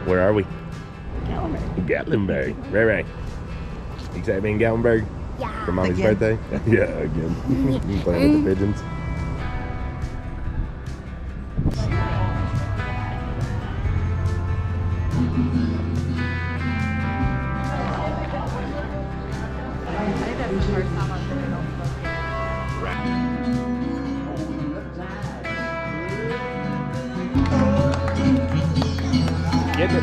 Where are we? Gatlinburg. Gatlinburg. Ray. You excited being Gatlinburg? Yeah. For Mommy's Again. birthday? Yeah, again. You playing with the pigeons? I think that's the first time I've been in Homestead. Get it.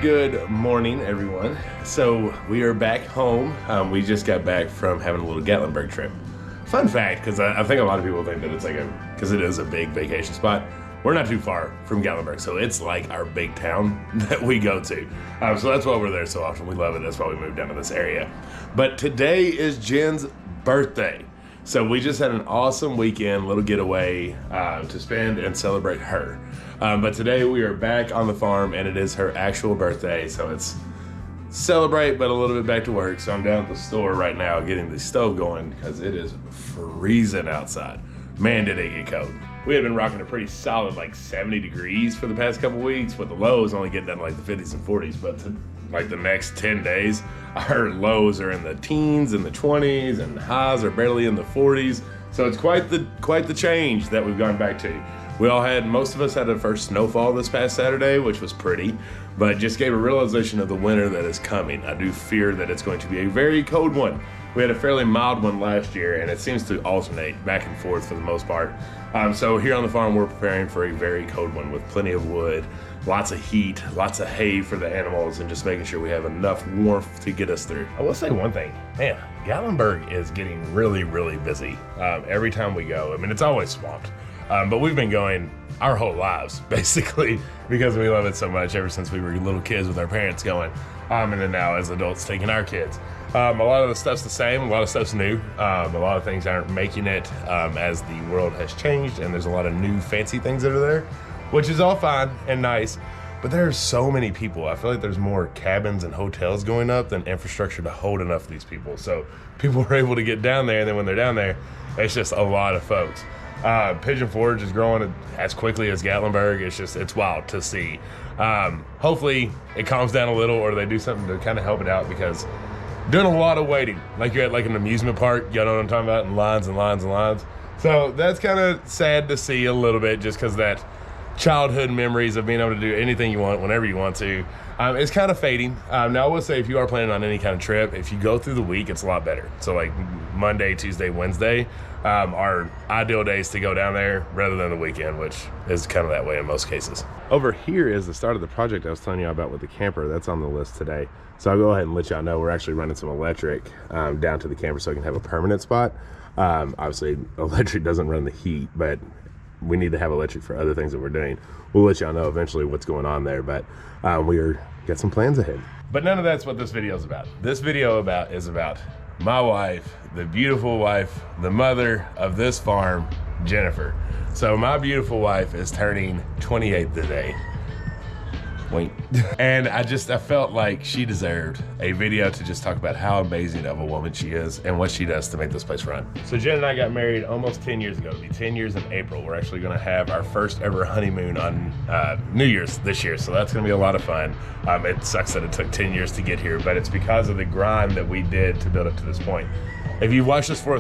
Good morning, everyone. So we are back home. We just got back from having a little Gatlinburg trip. Fun fact, because I think a lot of people think that it's like because it is a big vacation spot. We're not too far from Gatlinburg, so it's like our big town that we go to. So that's why we're there so often. We love it. That's why we moved down to this area. But today is Jen's birthday. So we just had an awesome weekend, little getaway to spend and celebrate her. But today we are back on the farm and it is her actual birthday. So it's celebrate, but a little bit back to work. So I'm down at the store right now getting the stove going because it is freezing outside. Man, did it get cold. We had been rocking a pretty solid like 70 degrees for the past couple weeks, with the lows only getting down to like the 50s and 40s. But like the next 10 days, our lows are in the teens and the 20s, and the highs are barely in the 40s. So it's quite the change that we've gone back to. Most of us had a first snowfall this past Saturday, which was pretty, but just gave a realization of the winter that is coming. I do fear that it's going to be a very cold one. We had a fairly mild one last year, and it seems to alternate back and forth for the most part. So here on the farm, we're preparing for a very cold one with plenty of wood, lots of heat, lots of hay for the animals, and just making sure we have enough warmth to get us through. I will say one thing, man, Gatlinburg is getting really, really busy every time we go. I mean, it's always swamped. But we've been going our whole lives, basically, because we love it so much ever since we were little kids with our parents going. And then now as adults taking our kids. A lot of the stuff's the same, a lot of stuff's new. A lot of things aren't making it as the world has changed, and there's a lot of new fancy things that are there, which is all fine and nice. But there are so many people. I feel like there's more cabins and hotels going up than infrastructure to hold enough of these people. So people are able to get down there, and then when they're down there, it's just a lot of folks. Pigeon Forge is growing as quickly as Gatlinburg. It's wild to see. Hopefully it calms down a little, or they do something to kind of help it out, because doing a lot of waiting, like you're at like an amusement park, you know what I'm talking about, and lines and lines and lines. So that's kind of sad to see a little bit, just because that childhood memories of being able to do anything you want whenever you want to is kind of fading. Now I will say, if you are planning on any kind of trip, if you go through the week, it's a lot better. So like Monday, Tuesday, Wednesday are ideal days to go down there rather than the weekend, which is kind of that way in most cases. Over here is the start of the project I was telling you about with the camper. That's on the list today. So I'll go ahead and let y'all know we're actually running some electric down to the camper so I can have a permanent spot. Obviously electric doesn't run the heat, but we need to have electric for other things that we're doing. We'll let y'all know eventually what's going on there, but got some plans ahead. But none of that's what this video is about. This video is about my wife, the beautiful wife, the mother of this farm, Jennifer. So my beautiful wife is turning 28 today. Wink. And I felt like she deserved a video to just talk about how amazing of a woman she is and what she does to make this place run. So Jen and I got married almost 10 years ago. It'll be 10 years in April. We're actually gonna have our first ever honeymoon on New Year's this year. So that's gonna be a lot of fun. It sucks that it took 10 years to get here, but it's because of the grind that we did to build up to this point. If you've watched us for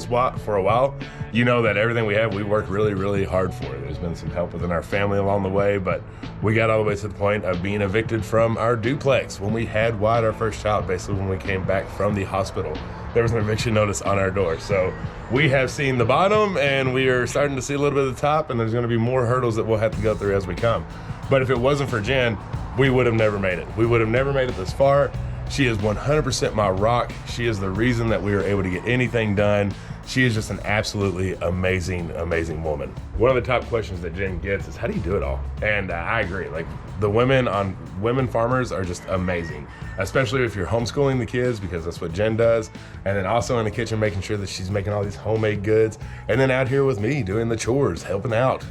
a while, you know that everything we have, we worked really, really hard for. There's been some help within our family along the way, but we got all the way to the point of being evicted from our duplex when we had Wyatt, our first child. Basically, when we came back from the hospital, there was an eviction notice on our door. So we have seen the bottom, and we are starting to see a little bit of the top, and there's gonna be more hurdles that we'll have to go through as we come. But if it wasn't for Jen, we would have never made it. We would have never made it this far. She is 100% my rock. She is the reason that we were able to get anything done. She is just an absolutely amazing, amazing woman. One of the top questions that Jen gets is, how do you do it all? And I agree, like the women farmers are just amazing, especially if you're homeschooling the kids, because that's what Jen does. And then also in the kitchen, making sure that she's making all these homemade goods. And then out here with me doing the chores, helping out,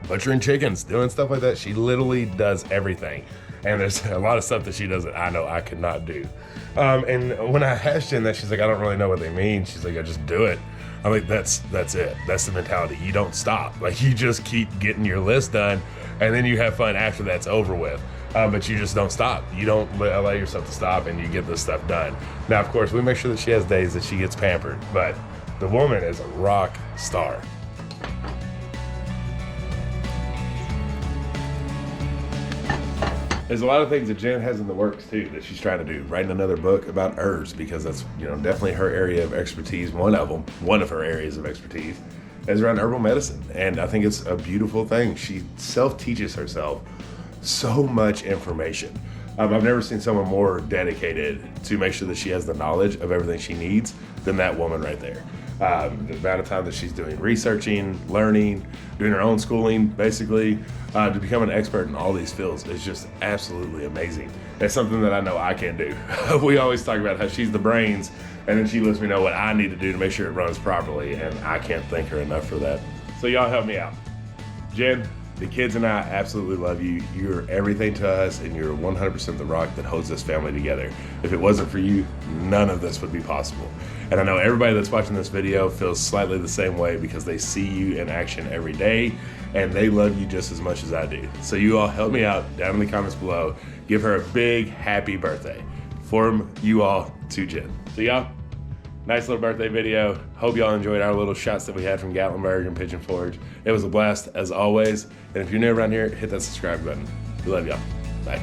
butchering chickens, doing stuff like that. She literally does everything. And there's a lot of stuff that she does that I know I could not do. And when I asked Jen that, she's like, I don't really know what they mean. She's like, I just do it. I'm like, that's it. That's the mentality. You don't stop. Like, you just keep getting your list done, and then you have fun after that's over with. But you just don't stop. You don't allow yourself to stop, and you get this stuff done. Now, of course, we make sure that she has days that she gets pampered, but the woman is a rock star. There's a lot of things that Jen has in the works too that she's trying to do. Writing another book about herbs, because that's, you know, definitely her area of expertise. One of her areas of expertise is around herbal medicine, and I think it's a beautiful thing. She self-teaches herself so much information. I've never seen someone more dedicated to make sure that she has the knowledge of everything she needs than that woman right there. The amount of time that she's doing researching, learning, doing her own schooling, basically, to become an expert in all these fields is just absolutely amazing. It's something that I know I can do. We always talk about how she's the brains, and then she lets me know what I need to do to make sure it runs properly, and I can't thank her enough for that. So y'all help me out. Jen, the kids and I absolutely love you. You're everything to us, and you're 100% the rock that holds this family together. If it wasn't for you, none of this would be possible. And I know everybody that's watching this video feels slightly the same way, because they see you in action every day, and they love you just as much as I do. So you all help me out down in the comments below. Give her a big happy birthday. From you all to Jen. So y'all, nice little birthday video. Hope y'all enjoyed our little shots that we had from Gatlinburg and Pigeon Forge. It was a blast as always. And if you're new around here, hit that subscribe button. We love y'all. Bye.